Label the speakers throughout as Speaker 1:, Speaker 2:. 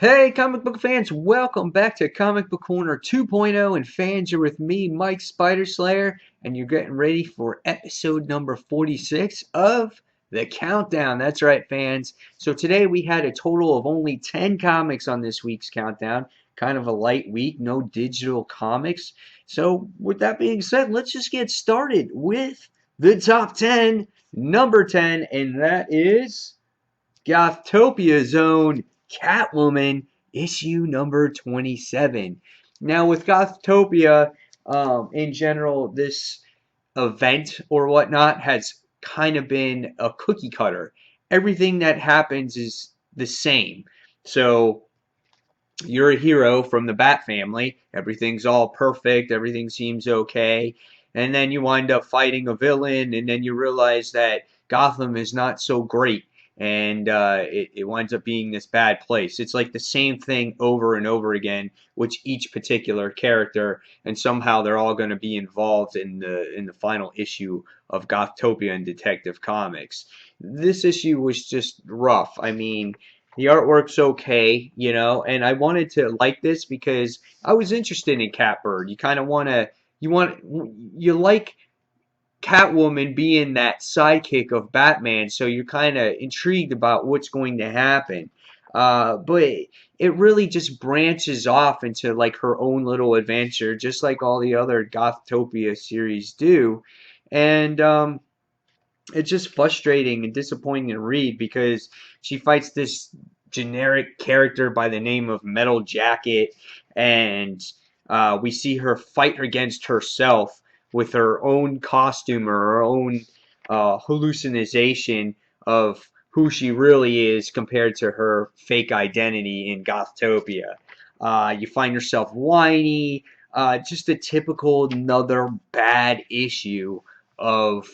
Speaker 1: Hey, comic book fans, welcome back to Comic Book Corner 2.0. And fans, you're with me, Mike Spider Slayer, and you're getting ready for episode number 46 of the countdown. That's right, fans. So today we had a total of only 10 comics on this week's countdown. Kind of a light week, no digital comics. So, with that being said, let's just get started with the top 10. Number 10, and that is Gothopia's own Catwoman, issue number 27. Now, with Gothopia, in general, this event or whatnot has kind of been a cookie cutter. Everything that happens is the same. So, you're a hero from the Bat family. Everything's all perfect. Everything seems okay. And then you wind up fighting a villain, and then you realize that Gotham is not so great. And it winds up being this bad place. It's like the same thing over and over again with each particular character, and somehow they're all going to be involved in the final issue of Gothopia and Detective Comics. This issue was just rough. I mean, the artwork's okay, and I wanted to like this because I was interested in Catbird. You kind of you like Catwoman being that sidekick of Batman, so you're kind of intrigued about what's going to happen. But it really just branches off into like her own little adventure, just like all the other Gothopia series do. And it's just frustrating and disappointing to read because she fights this generic character by the name of Metal Jacket, and we see her fight against herself with her own costume or her own hallucination of who she really is compared to her fake identity in Gothopia. You find yourself whiny, just a typical another bad issue of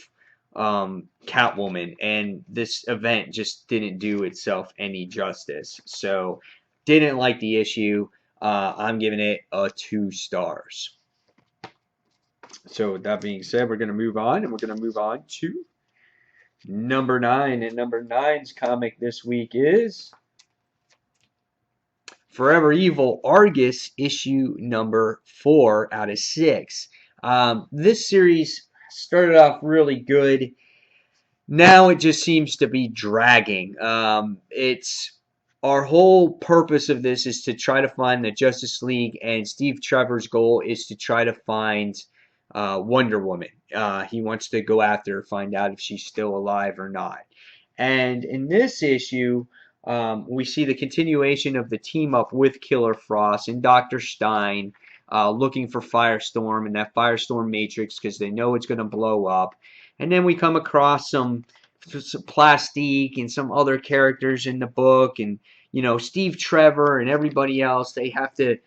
Speaker 1: Catwoman, and this event just didn't do itself any justice. So, didn't like the issue. I'm giving it a 2 stars. So, with that being said, we're going to move on, and we're going to move on to number 9. And number nine's comic this week is Forever Evil Argus, issue number 4 out of 6. This series started off really good. Now it just seems to be dragging. It's our whole purpose of this is to try to find the Justice League, and Steve Trevor's goal is to try to find Wonder Woman. He wants to go after her, find out if she's still alive or not. And in this issue, we see the continuation of the team up with Killer Frost and Dr. Stein, looking for Firestorm and that Firestorm Matrix because they know it's going to blow up. And then we come across some Plastique and some other characters in the book, and Steve Trevor and everybody else. They have to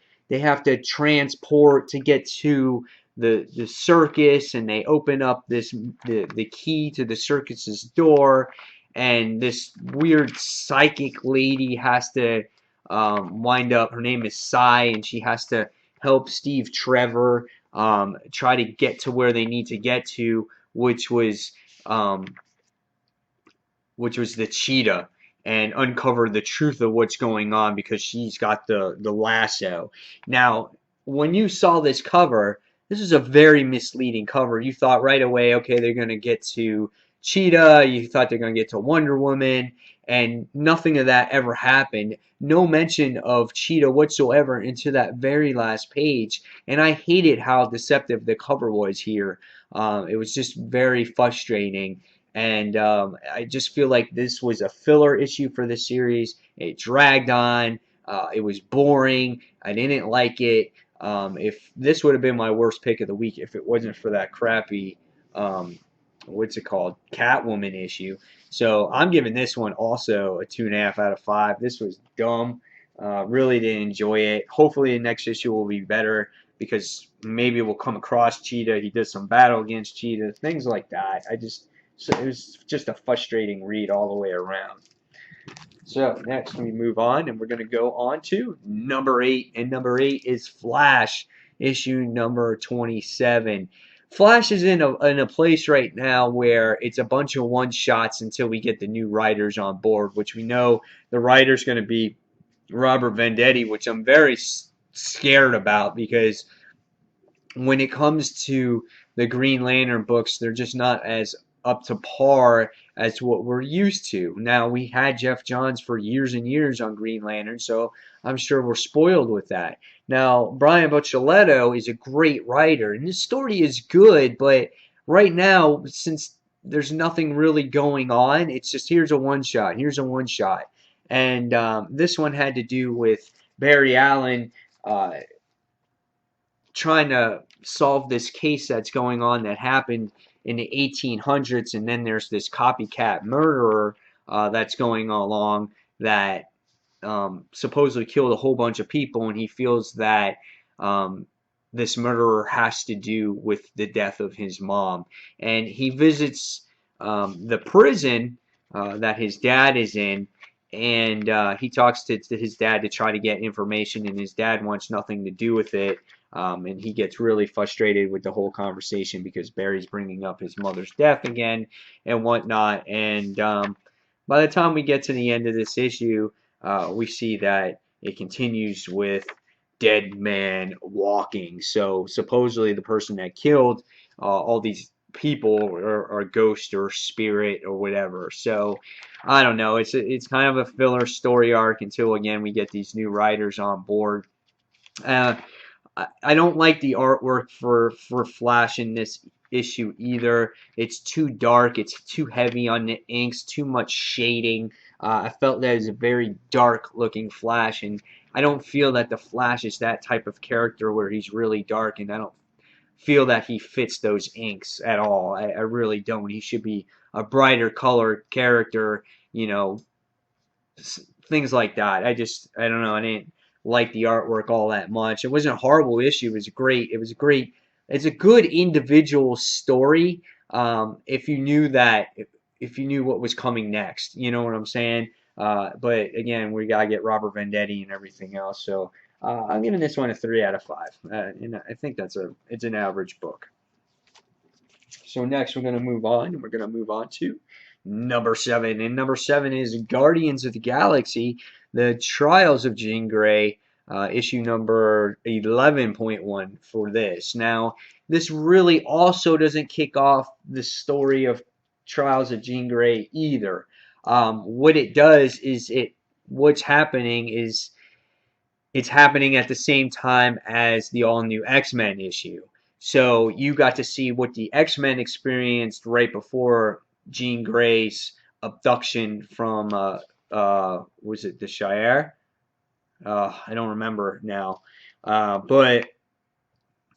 Speaker 1: transport to get to the circus, and they open up the key to the circus's door, and this weird psychic lady has to wind up. Her name is Sai, and she has to help Steve Trevor try to get to where they need to get to, which was the cheetah, and uncover the truth of what's going on because she's got the lasso. Now, when you saw this cover, this is a very misleading cover. You thought right away, okay, they're going to get to Cheetah. You thought they're going to get to Wonder Woman, and nothing of that ever happened. No mention of Cheetah whatsoever into that very last page, and I hated how deceptive the cover was here. It was just very frustrating, and I just feel like this was a filler issue for the series. It dragged on. It was boring. I didn't like it. If this would have been my worst pick of the week if it wasn't for that crappy what's it called, Catwoman issue. So I'm giving this one also a 2.5 out of 5. This was dumb. Really didn't enjoy it. Hopefully the next issue will be better because maybe we'll come across Cheetah. He does some battle against Cheetah, things like that. It was just a frustrating read all the way around. So next we move on, and we're going to go on to number 8, and number 8 is Flash, issue number 27. Flash is in a place right now where it's a bunch of one-shots until we get the new writers on board, which we know the writer's going to be Robert Venditti, which I'm very scared about because when it comes to the Green Lantern books, they're just not as up to par as what we're used to. Now, we had Jeff Johns for years and years on Green Lantern, so I'm sure we're spoiled with that. Now, Brian Buccellato is a great writer, and his story is good, but right now, since there's nothing really going on, it's just here's a one shot, here's a one shot. And this one had to do with Barry Allen trying to solve this case that's going on that happened in the 1800s, and then there's this copycat murderer that's going along that supposedly killed a whole bunch of people, and he feels that this murderer has to do with the death of his mom. And he visits the prison that his dad is in, and he talks to his dad to try to get information, and his dad wants nothing to do with it. And he gets really frustrated with the whole conversation because Barry's bringing up his mother's death again and whatnot. And by the time we get to the end of this issue, we see that it continues with dead man walking. So supposedly the person that killed all these people are ghost or spirit or whatever. So I don't know. It's kind of a filler story arc until again we get these new writers on board. I don't like the artwork for Flash in this issue either. It's too dark. It's too heavy on the inks. Too much shading. I felt that it was a very dark looking Flash, and I don't feel that the Flash is that type of character where he's really dark, and I don't feel that he fits those inks at all. I really don't. He should be a brighter colored character, you know, things like that. I don't know. I didn't like the artwork all that much. It wasn't a horrible issue. It was great. It was a great. It's a good individual story. If you knew that, if you knew what was coming next, you know what I'm saying. But again, we gotta get Robert Venditti and everything else. So I'm giving this one a 3 out of 5, and I think it's an average book. So next we're gonna move on, and we're gonna move on to number 7, and number 7 is Guardians of the Galaxy: The Trials of Jean Grey, issue number 11.1 for this. Now, this really also doesn't kick off the story of Trials of Jean Grey either. What it does is what's happening is it's happening at the same time as the all-new X-Men issue. So you got to see what the X-Men experienced right before Jean Grey's abduction from was it the Shire? I don't remember now. But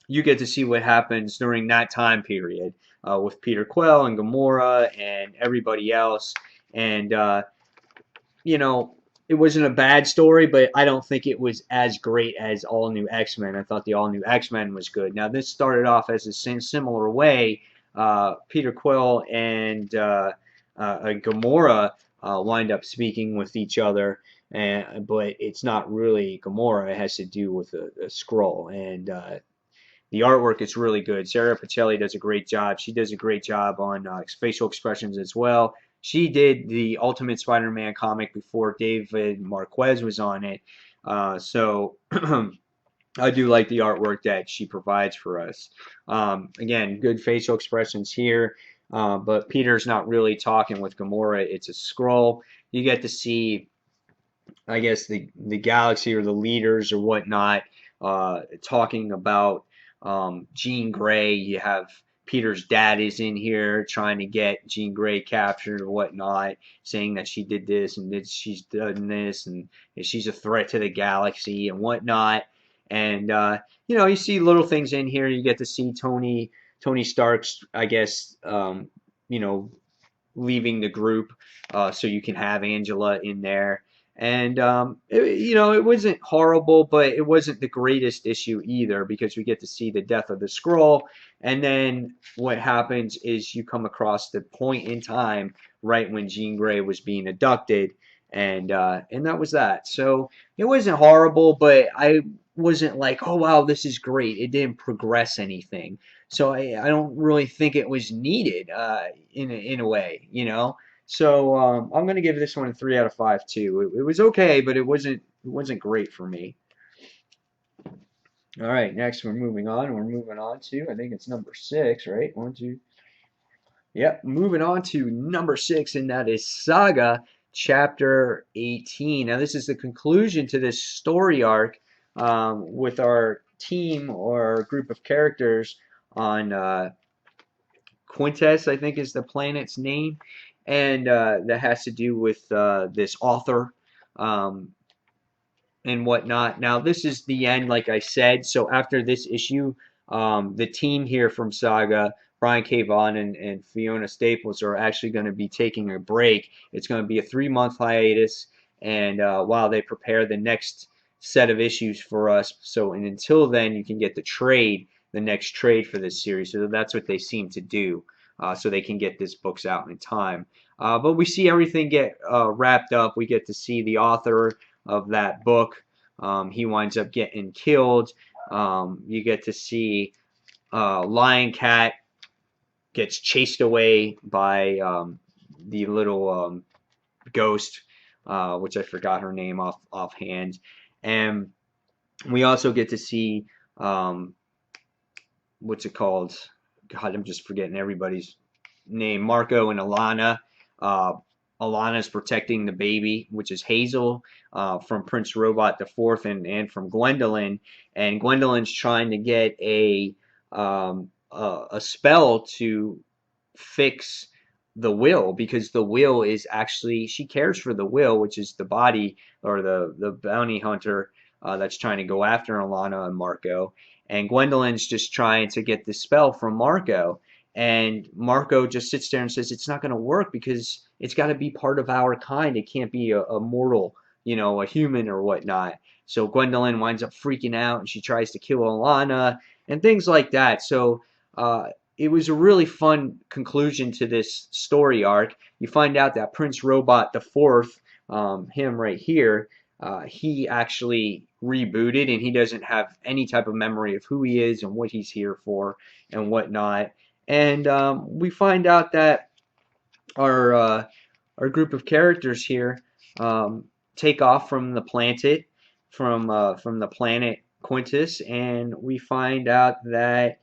Speaker 1: you get to see what happens during that time period with Peter Quill and Gamora and everybody else. And you know, it wasn't a bad story, but I don't think it was as great as All New X-Men. I thought the All New X-Men was good. Now, this started off as a similar way. Peter Quill and Gamora wind up speaking with each other, but it's not really Gamora. It has to do with a Skrull. And the artwork is really good. Sarah Pacelli does a great job. She does a great job on facial expressions as well. She did the Ultimate Spider-Man comic before David Marquez was on it. So I do like the artwork that she provides for us. Again, good facial expressions here. But Peter's not really talking with Gamora. It's a Skrull. You get to see, I guess, the galaxy or the leaders or whatnot talking about Jean Grey. You have Peter's dad is in here trying to get Jean Grey captured or whatnot, saying that she did this and that she's done this and she's a threat to the galaxy and whatnot. And you know, you see little things in here. You get to see Tony Stark's, I guess, you know, leaving the group, so you can have Angela in there. And you know, it wasn't horrible, but it wasn't the greatest issue either because we get to see the death of the Skrull, and then what happens is you come across the point in time right when Jean Grey was being abducted, and that was that. So it wasn't horrible, but I wasn't like, oh wow, this is great. It didn't progress anything, so I don't really think it was needed in a way, you know. So I'm going to give this one a 3 out of 5 too. It was okay, but it wasn't great for me. All right, next we're moving on. We're moving on to, I think it's number 6, right? One, two. Yep, moving on to number 6, and that is Saga Chapter 18. Now, this is the conclusion to this story arc with our team or group of characters on Quintes, I think is the planet's name, and that has to do with this author. Um, and whatnot. Now, this is the end, like I said. So after this issue, the team here from Saga, Brian K. Vaughan and Fiona Staples, are actually going to be taking a break. It's going to be a 3-month hiatus, and while they prepare the next set of issues for us. So, and until then, you can get the next trade for this series. So that's what they seem to do, so they can get this books out in time. But we see everything get wrapped up. We get to see the author of that book. He winds up getting killed. You get to see Lion Cat gets chased away by the little ghost, which I forgot her name offhand. And we also get to see what's it called? God, I'm just forgetting everybody's name. Marco and Alana. Alana's protecting the baby, which is Hazel, from Prince Robot the Fourth, and from Gwendolyn. And Gwendolyn's trying to get a spell to fix the will, because the will is actually, she cares for the will, which is the body or the bounty hunter that's trying to go after Alana and Marco. And Gwendolyn's just trying to get the spell from Marco. And Marco just sits there and says it's not going to work because it's got to be part of our kind. It can't be a mortal, a human or whatnot. So Gwendolyn winds up freaking out and she tries to kill Alana and things like that. So it was a really fun conclusion to this story arc. You find out that Prince Robot the Fourth, him right here, he actually rebooted and he doesn't have any type of memory of who he is and what he's here for and whatnot. And we find out that our group of characters here take off from the planet Quintus, and we find out that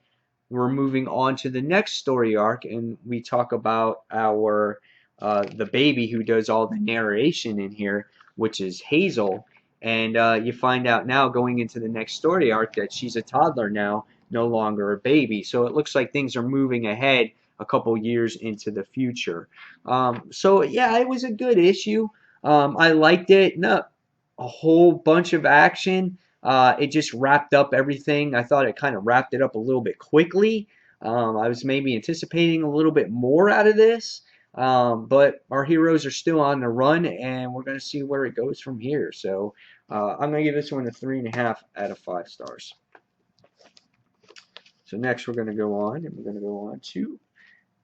Speaker 1: we're moving on to the next story arc, and we talk about our the baby who does all the narration in here, which is Hazel. And you find out now, going into the next story arc, that she's a toddler now, no longer a baby. So it looks like things are moving ahead a couple years into the future. So yeah, it was a good issue. I liked it. Not a whole bunch of action. It just wrapped up everything. I thought it kind of wrapped it up a little bit quickly. I was maybe anticipating a little bit more out of this. But our heroes are still on the run, and we're going to see where it goes from here. So I'm going to give this one a 3.5 out of 5 stars. So next we're going to go on, and we're going to go on to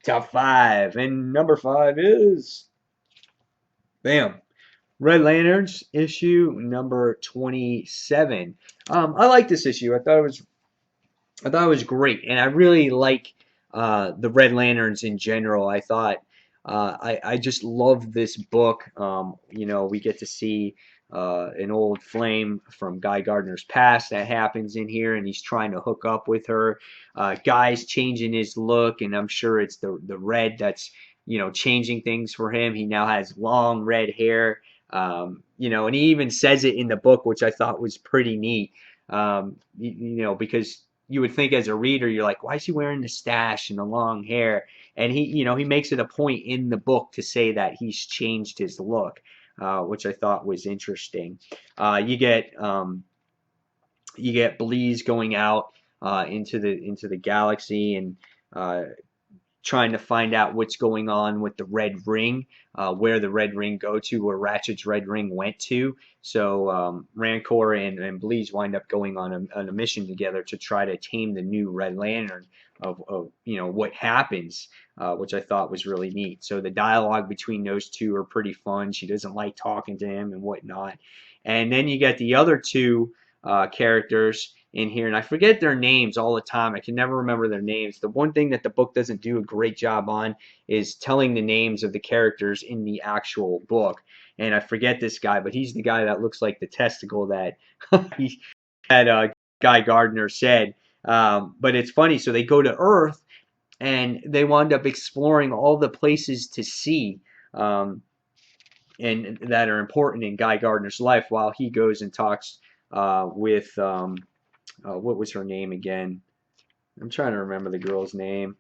Speaker 1: top 5. And number 5 is, bam, Red Lanterns issue number 27. I like this issue. I thought it was great, and I really like the Red Lanterns in general. I thought I just love this book. We get to see an old flame from Guy Gardner's past that happens in here, and he's trying to hook up with her. Guy's changing his look, and I'm sure it's the red that's changing things for him. He now has long red hair. And he even says it in the book, which I thought was pretty neat. Because you would think as a reader, you're like, why is he wearing the stash and the long hair? And he makes it a point in the book to say that he's changed his look, which I thought was interesting. You get Bleez going out into the galaxy and trying to find out what's going on with the Red Ring, where the Red Ring go to, where Ratchet's Red Ring went to. So Rancor and Bleez wind up going on a mission together to try to tame the new Red Lantern of what happens, which I thought was really neat. So the dialogue between those two are pretty fun. She doesn't like talking to him and whatnot. And then you get the other two characters. in here, and I forget their names all the time. I can never remember their names. The one thing that the book doesn't do a great job on is telling the names of the characters in the actual book. And I forget this guy, but he's the guy that looks like the testicle that that Guy Gardner said. But it's funny. So they go to Earth, and they wound up exploring all the places to see. And that are important in Guy Gardner's life, while he goes and talks with what was her name again? I'm trying to remember the girl's name.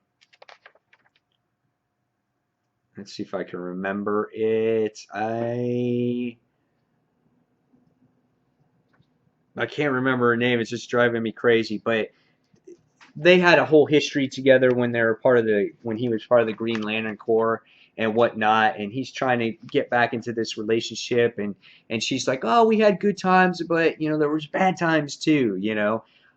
Speaker 1: Let's see if I can remember it. I can't remember her name. It's just driving me crazy. But they had a whole history together when they were when he was part of the Green Lantern Corps and whatnot, and he's trying to get back into this relationship, and she's like, oh, we had good times, but there was bad times too,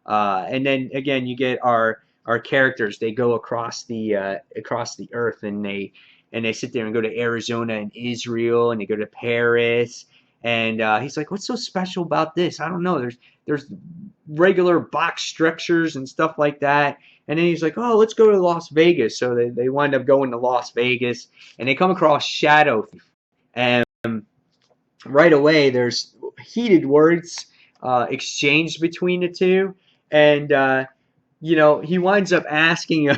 Speaker 1: and then again you get our characters. They go across the earth, and they sit there and go to Arizona and Israel, and they go to Paris, and he's like, what's so special about this? I don't know. There's regular box structures and stuff like that. And then he's like, oh, let's go to Las Vegas. So they wind up going to Las Vegas, and they come across Shadow. And right away, there's heated words exchanged between the two. And, he winds up asking,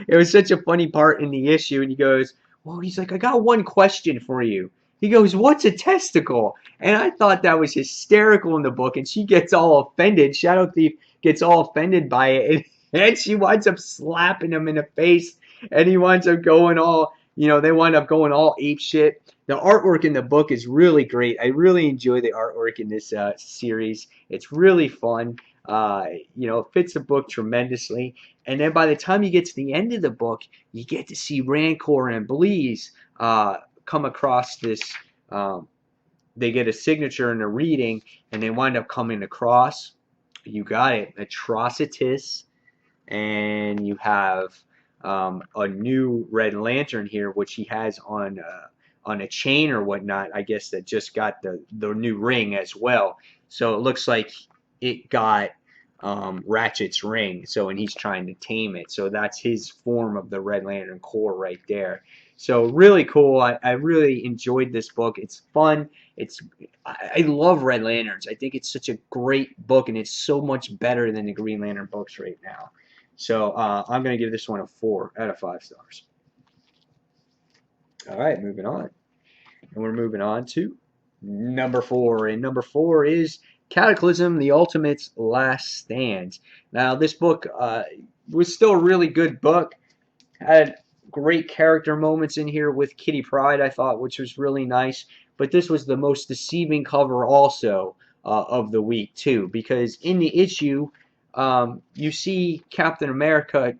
Speaker 1: it was such a funny part in the issue. And he goes, well, he's like, I got one question for you. He goes, what's a testicle? And I thought that was hysterical in the book. And she gets all offended. Shadow Thief gets all offended by it. And she winds up slapping him in the face. And he winds up going all, they wind up going all ape shit. The artwork in the book is really great. I really enjoy the artwork in this series. It's really fun. It fits the book tremendously. And then by the time you get to the end of the book, you get to see Rancor and Bleeze come across this. They get a signature in a reading, and they wind up coming across. You got it, Atrocitus, and you have a new Red Lantern here, which he has on a chain or whatnot. I guess that just got the new ring as well. So it looks like it got Ratchet's ring. So, and he's trying to tame it. So that's his form of the Red Lantern Corps right there. So really cool. I really enjoyed this book. It's fun. I love Red Lanterns. I think it's such a great book, and it's so much better than the Green Lantern books right now. So I'm going to give this one a 4 out of 5 stars. All right, moving on. And we're moving on to number 4. And number 4 is Cataclysm, the Ultimate's Last Stand. Now, this book was still a really good book. Had great character moments in here with Kitty Pryde, I thought, which was really nice. But this was the most deceiving cover also of the week, too. Because in the issue, you see Captain America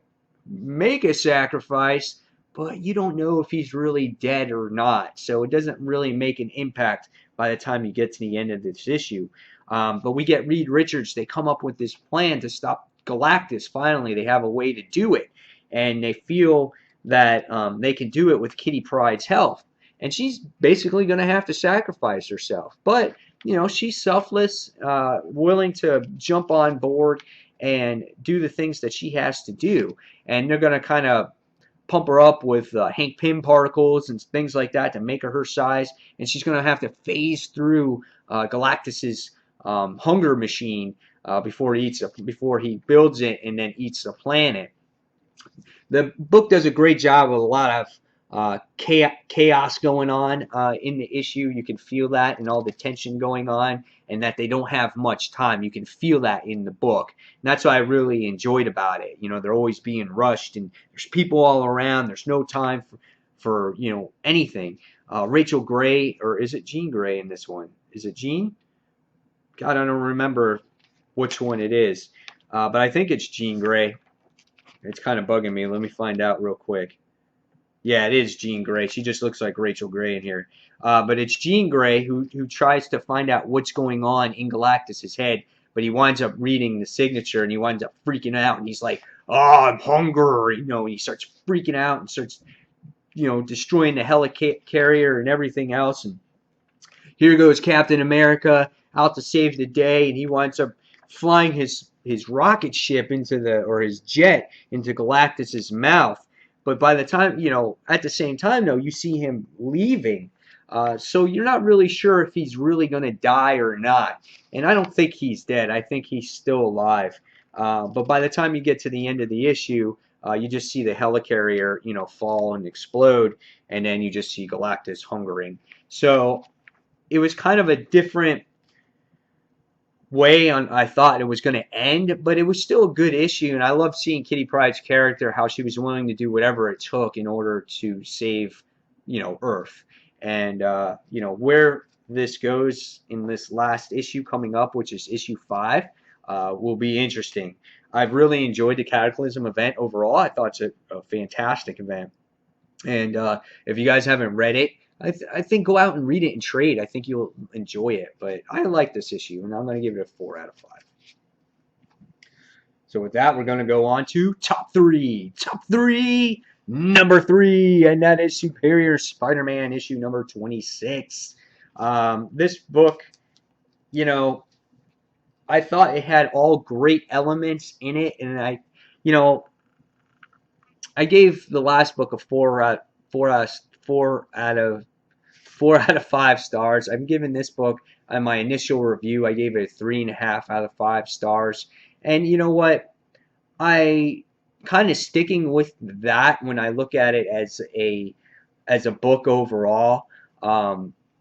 Speaker 1: make a sacrifice, but you don't know if he's really dead or not. So it doesn't really make an impact by the time you get to the end of this issue. But we get Reed Richards. They come up with this plan to stop Galactus. Finally, they have a way to do it. And they feel that they can do it with Kitty Pryde's help. And she's basically going to have to sacrifice herself. But, she's selfless, willing to jump on board and do the things that she has to do. And they're going to kind of pump her up with Hank Pym particles and things like that to make her size. And she's going to have to phase through Galactus's hunger machine before he builds it and then eats the planet. The book does a great job with a lot of chaos going on in the issue. You can feel that, and all the tension going on, and that they don't have much time. You can feel that in the book. And that's what I really enjoyed about it. They're always being rushed, and there's people all around. There's no time for anything. Rachel Gray, or is it Jean Grey in this one? Is it Jean? God, I don't remember which one it is. But I think it's Jean Grey. It's kind of bugging me. Let me find out real quick. Yeah, it is Jean Grey. She just looks like Rachel Gray in here. But it's Jean Grey who tries to find out what's going on in Galactus's head. But he winds up reading the signature, and he winds up freaking out. And he's like, oh, I'm hungry. And he starts freaking out and starts, destroying the helicarrier and everything else. And here goes Captain America out to save the day. And he winds up flying his his rocket ship into or his jet into Galactus's mouth. But by the time, at the same time though, you see him leaving. So you're not really sure if he's really going to die or not. And I don't think he's dead. I think he's still alive. But by the time you get to the end of the issue, you just see the helicarrier, fall and explode, and then you just see Galactus hungering. So it was kind of a different way I thought it was going to end, but it was still a good issue, and I loved seeing Kitty Pryde's character, how she was willing to do whatever it took in order to save, Earth. And where this goes in this last issue coming up, which is issue 5, will be interesting. I've really enjoyed the Cataclysm event overall. I thought it's a fantastic event. And if you guys haven't read it, I think go out and read it in trade. I think you'll enjoy it. But I like this issue, and I'm going to give it a 4 out of 5. So with that, we're going to go on to top 3. Top 3, number 3, and that is Superior Spider-Man issue number 26. This book, I thought it had all great elements in it, and I gave the last book a 4 out of 5 stars. I'm giving this book on my initial review, I gave it a 3.5 out of 5 stars. And you know what? I kind of sticking with that when I look at it as a book overall.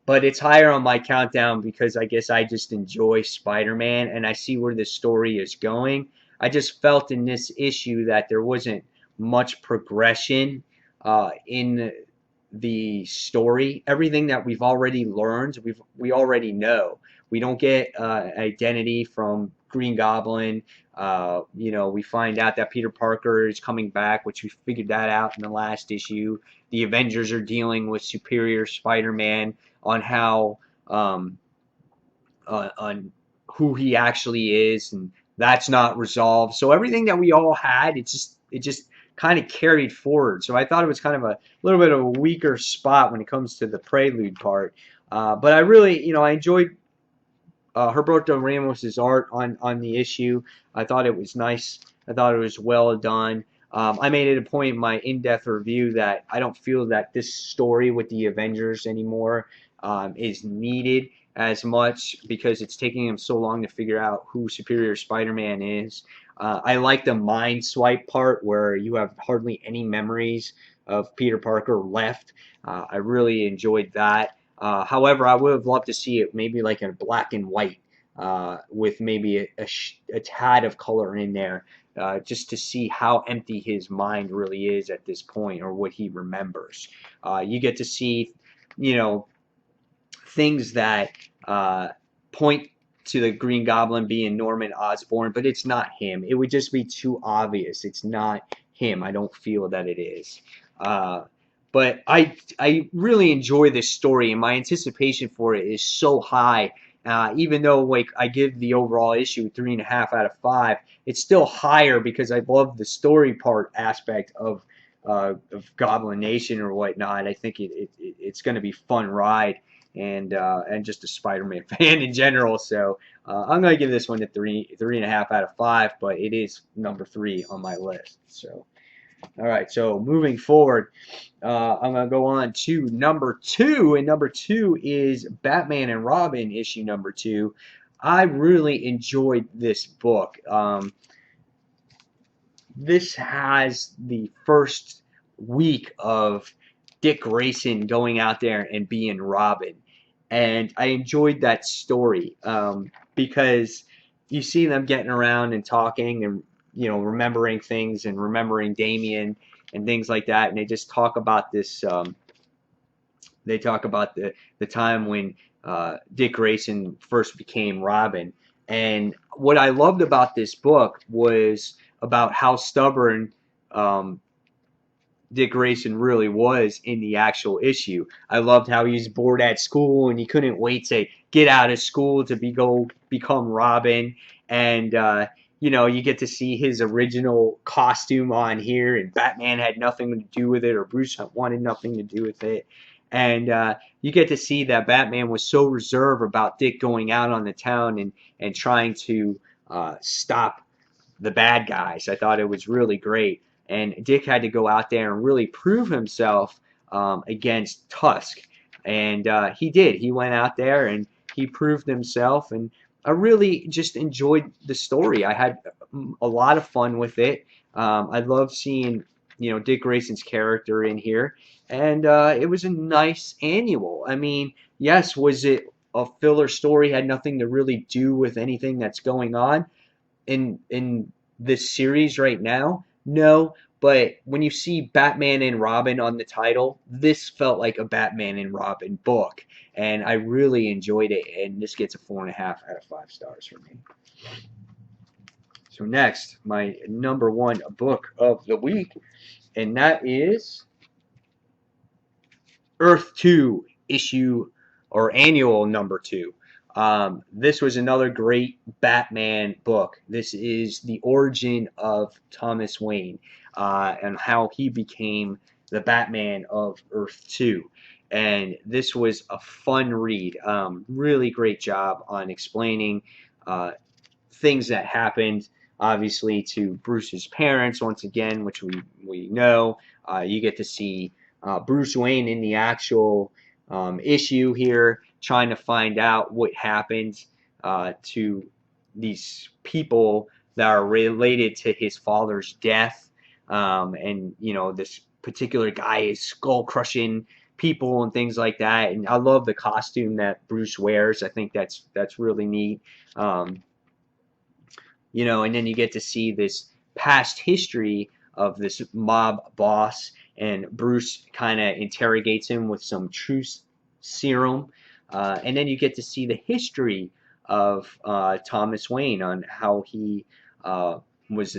Speaker 1: But it's higher on my countdown because I guess I just enjoy Spider-Man and I see where the story is going. I just felt in this issue that there wasn't much progression in the story. Everything that we've already learned, we already know. We don't get identity from Green Goblin. We find out that Peter Parker is coming back, which we figured that out in the last issue. The Avengers are dealing with Superior Spider-Man on how on who he actually is, and that's not resolved. So everything that we all had, it just kind of carried forward. So I thought it was kind of a little bit of a weaker spot when it comes to the prelude part. But I really, I enjoyed Humberto Ramos's art on the issue. I thought it was nice. I thought it was well done. I made it a point in my in-depth review that I don't feel that this story with the Avengers anymore is needed as much because it's taking them so long to figure out who Superior Spider-Man is. I like the mind swipe part where you have hardly any memories of Peter Parker left. I really enjoyed that. However, I would have loved to see it maybe like in black and white with maybe a tad of color in there just to see how empty his mind really is at this point or what he remembers. You get to see, things that point to the Green Goblin being Norman Osborn, but it's not him. It would just be too obvious. It's not him. I don't feel that it is. But I really enjoy this story, and my anticipation for it is so high. Even though I give the overall issue 3.5 out of 5, it's still higher because I love the story part aspect of Goblin Nation or whatnot. I think it's going to be a fun ride. And just a Spider-Man fan in general. So I'm going to give this one a 3.5 out of 5, but it is number 3 on my list. So, all right. So moving forward, I'm going to go on to number 2, and number 2 is Batman and Robin issue number 2. I really enjoyed this book. This has the first week of Dick Grayson going out there and being Robin. And I enjoyed that story because you see them getting around and talking and, remembering things and remembering Damien and things like that. And they just talk about this. They talk about the time when Dick Grayson first became Robin. And what I loved about this book was about how stubborn Dick Grayson really was in the actual issue. I loved how he was bored at school and he couldn't wait to get out of school to become Robin. And you get to see his original costume on here, and Batman had nothing to do with it, or Bruce wanted nothing to do with it. And you get to see that Batman was so reserved about Dick going out on the town and trying to stop the bad guys. I thought it was really great. And Dick had to go out there and really prove himself against Tusk. And he did. He went out there and he proved himself. And I really just enjoyed the story. I had a lot of fun with it. I love seeing, Dick Grayson's character in here. And it was a nice annual. I mean, yes, was it a filler story? Had nothing to really do with anything that's going on in this series right now? No, but when you see Batman and Robin on the title, this felt like a Batman and Robin book, and I really enjoyed it. And this gets a 4.5 out of 5 stars for me. So next, my number one book of the week, and that is Earth 2 issue or annual number 2. This was another great Batman book. This is the origin of Thomas Wayne and how he became the Batman of Earth 2. And this was a fun read. Really great job on explaining things that happened, obviously, to Bruce's parents once again, which we know. You get to see Bruce Wayne in the actual issue here, trying to find out what happened to these people that are related to his father's death. And, this particular guy is skull crushing people and things like that. And I love the costume that Bruce wears. I think that's really neat. And then you get to see this past history of this mob boss, and Bruce kind of interrogates him with some truth serum. And then you get to see the history of Thomas Wayne on how he was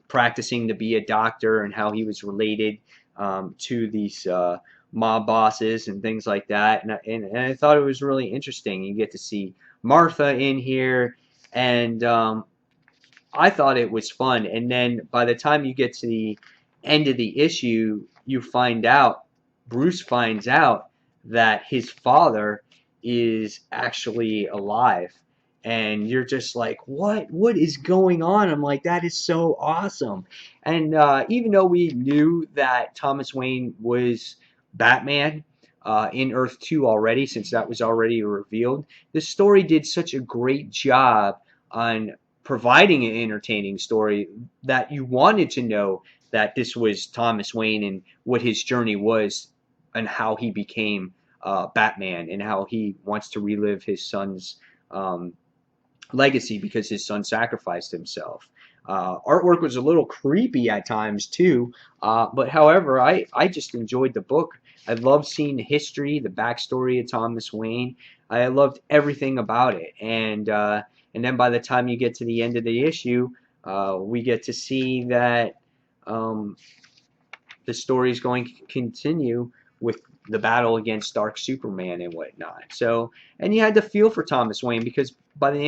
Speaker 1: practicing to be a doctor and how he was related to these mob bosses and things like that. And I thought it was really interesting. You get to see Martha in here, and I thought it was fun. And then by the time you get to the end of the issue, Bruce finds out that his father is actually alive. And you're just like, what is going on? I'm like, that is so awesome. And even though we knew that Thomas Wayne was Batman in Earth 2 already, since that was already revealed, the story did such a great job on providing an entertaining story that you wanted to know that this was Thomas Wayne and what his journey was and how he became Batman and how he wants to relive his son's legacy because his son sacrificed himself. Artwork was a little creepy at times too, but however, I just enjoyed the book. I loved seeing the history, the backstory of Thomas Wayne. I loved everything about it, and then by the time you get to the end of the issue, we get to see that the story is going to continue with the battle against Dark Superman and whatnot. So, and you had to feel for Thomas Wayne because by the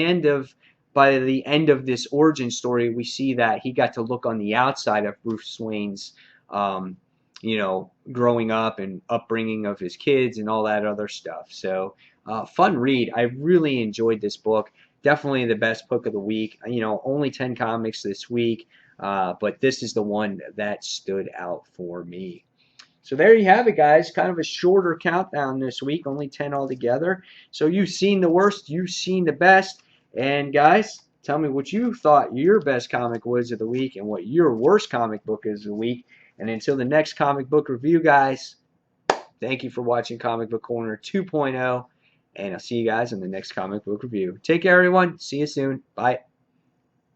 Speaker 1: end of this origin story, we see that he got to look on the outside of Bruce Wayne's, growing up and upbringing of his kids and all that other stuff. So, fun read. I really enjoyed this book. Definitely the best book of the week. Only 10 comics this week, but this is the one that stood out for me. So there you have it, guys. Kind of a shorter countdown this week, only 10 altogether. So you've seen the worst, you've seen the best. And guys, tell me what you thought your best comic was of the week and what your worst comic book is of the week. And until the next comic book review, guys, thank you for watching Comic Book Corner 2.0. And I'll see you guys in the next comic book review. Take care, everyone. See you soon. Bye.